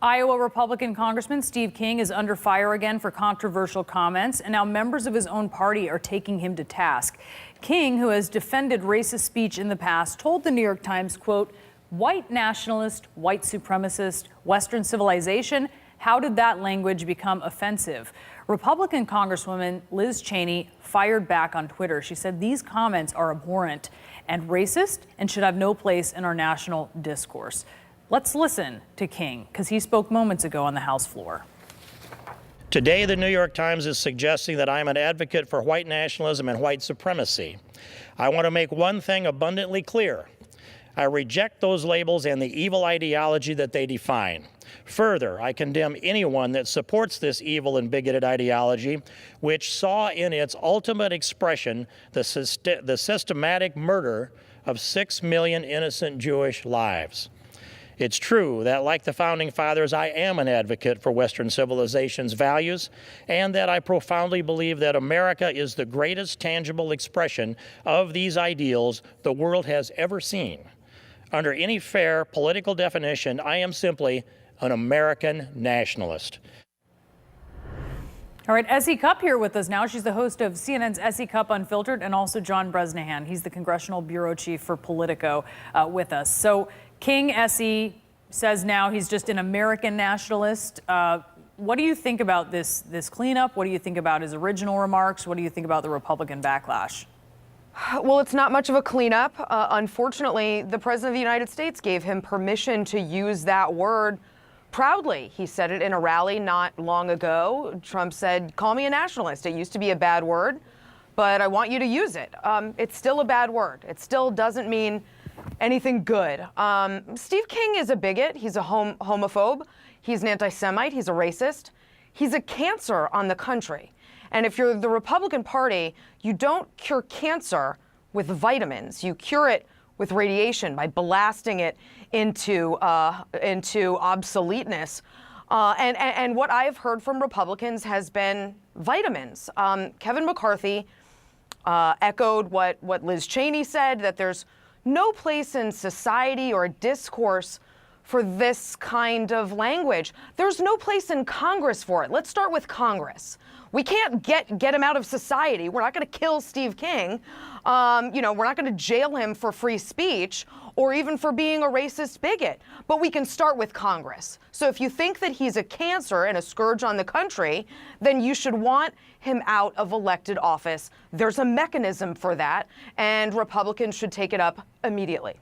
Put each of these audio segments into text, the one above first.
Iowa Republican Congressman Steve King is under fire again for controversial comments, and now members of his own party are taking him to task. King, who has defended racist speech in the past, told the New York Times, quote, "White nationalist, white supremacist, Western civilization, how did that language become offensive?" Republican Congresswoman Liz Cheney fired back on Twitter. She said these comments are abhorrent and racist and should have no place in our national discourse. Let's listen to King, because he spoke moments ago on the House floor. Today, the New York Times is suggesting that I'm an advocate for white nationalism and white supremacy. I want to make one thing abundantly clear. I reject those labels and the evil ideology that they define. Further, I condemn anyone that supports this evil and bigoted ideology, which saw in its ultimate expression the systematic murder of 6 million innocent Jewish lives. It's true that, like the Founding Fathers, I am an advocate for Western civilization's values, and that I profoundly believe that America is the greatest tangible expression of these ideals the world has ever seen. Under any fair political definition, I am simply an American nationalist. All right, Essie Cupp here with us now. She's the host of CNN's Essie Cupp Unfiltered, and also John Bresnahan. He's the Congressional Bureau Chief for Politico with us. So King, Essie, says now he's just an American nationalist. What do you think about this cleanup? What do you think about his original remarks? What do you think about the Republican backlash? Well, it's not much of a cleanup. Unfortunately, the President of the United States gave him permission to use that word proudly. He said it in a rally not long ago. Trump said, "Call me a nationalist. It used to be a bad word, but I want you to use it." It's still a bad word. It still doesn't mean anything good. Steve King is a bigot. He's a homophobe. He's an anti-Semite. He's a racist. He's a cancer on the country. And if you're the Republican Party, you don't cure cancer with vitamins. You cure it with radiation by blasting it into obsoleteness. And what I've heard from Republicans has been vitamins. Kevin McCarthy echoed what Liz Cheney said, that there's no place in society or discourse for this kind of language. There's no place in Congress for it. Let's start with Congress. We can't get him out of society. We're not going to kill Steve King. We're not going to jail him for free speech or even for being a racist bigot. But we can start with Congress. So if you think that he's a cancer and a scourge on the country, then you should want him out of elected office. There's a mechanism for that, and Republicans should take it up immediately.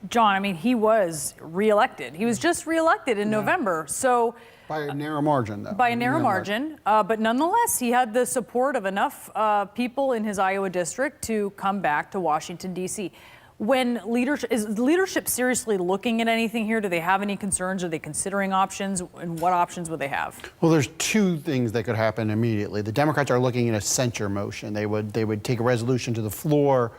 John, I mean, he was reelected. He was just reelected in November. So by a narrow margin, though. By a narrow margin. But nonetheless, he had the support of enough people in his Iowa district to come back to Washington, D.C. Is leadership seriously looking at anything here? Do they have any concerns? Are they considering options? And what options would they have? Well, there's two things that could happen immediately. The Democrats are looking at a censure motion. They would take a resolution to the floor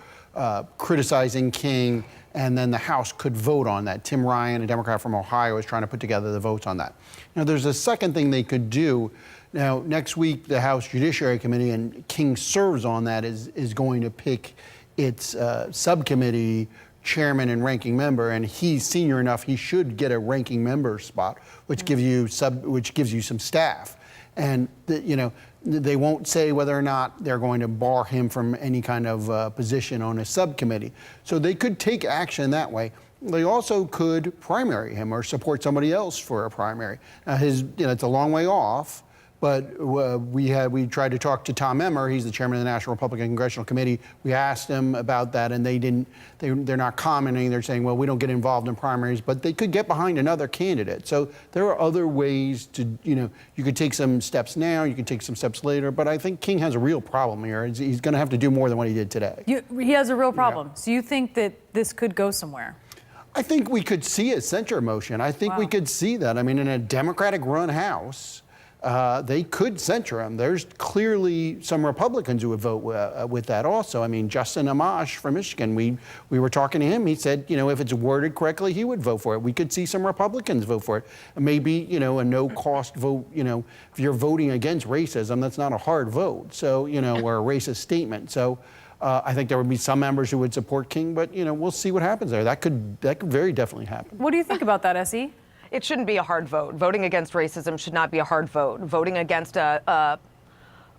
criticizing King, and then the House could vote on that. Tim Ryan, a Democrat from Ohio, is trying to put together the votes on that. Now, there's a second thing they could do. Now, next week, the House Judiciary Committee, and King serves on that, is going to pick its subcommittee chairman and ranking member, and he's senior enough, he should get a ranking member spot, which gives you some staff. And they won't say whether or not they're going to bar him from any kind of position on a subcommittee. So they could take action that way. They also could primary him or support somebody else for a primary. Now it's a long way off, but we tried to talk to Tom Emmer. He's the chairman of the National Republican Congressional Committee. We asked him about that, and they're not commenting. They're saying, well, we don't get involved in primaries, but they could get behind another candidate. So there are other ways to, you could take some steps now, you could take some steps later, but I think King has a real problem here. He's going to have to do more than what he did today. He has a real problem. Yeah. So you think that this could go somewhere? I think we could see a censure motion. I think we could see that. I mean, in a Democratic-run House, they could censure him. There's clearly some Republicans who would vote with that also. I mean, Justin Amash from Michigan, we were talking to him. He said, if it's worded correctly, he would vote for it. We could see some Republicans vote for it. Maybe, a no-cost vote, if you're voting against racism, that's not a hard vote, so, or a racist statement. So I think there would be some members who would support King, but, we'll see what happens there. That could very definitely happen. What do you think about that, Essie? it shouldn't be a hard vote. Voting against racism should not be a hard vote. Voting against a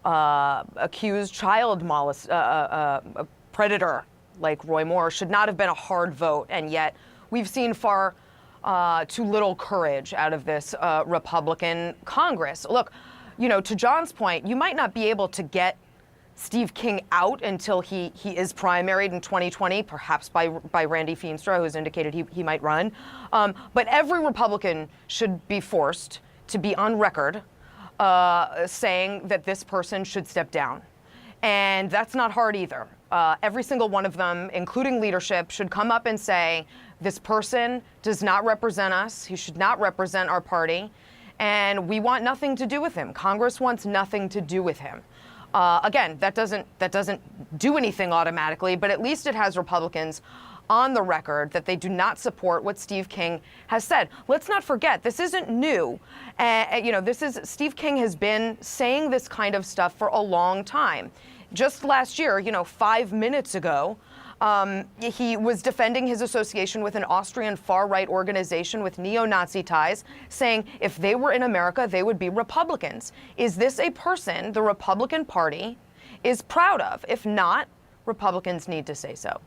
accused child a predator like Roy Moore should not have been a hard vote, and yet we've seen far too little courage out of this Republican Congress. Look, you know, to John's point, you might not be able to get Steve King out until he is primaried in 2020, perhaps by Randy Feenstra, who's indicated he might run. But every Republican should be forced to be on record saying that this person should step down. And that's not hard either. Every single one of them, including leadership, should come up and say, this person does not represent us. He should not represent our party. And we want nothing to do with him. Congress wants nothing to do with him. Again, that doesn't do anything automatically, but at least it has Republicans on the record that they do not support what Steve King has said. Let's not forget, this isn't new. You know, Steve King has been saying this kind of stuff for a long time. Just last year, you know, 5 minutes ago, he was defending his association with an Austrian far-right organization with neo-Nazi ties, saying if they were in America, they would be Republicans. Is this a person the Republican Party is proud of? If not, Republicans need to say so.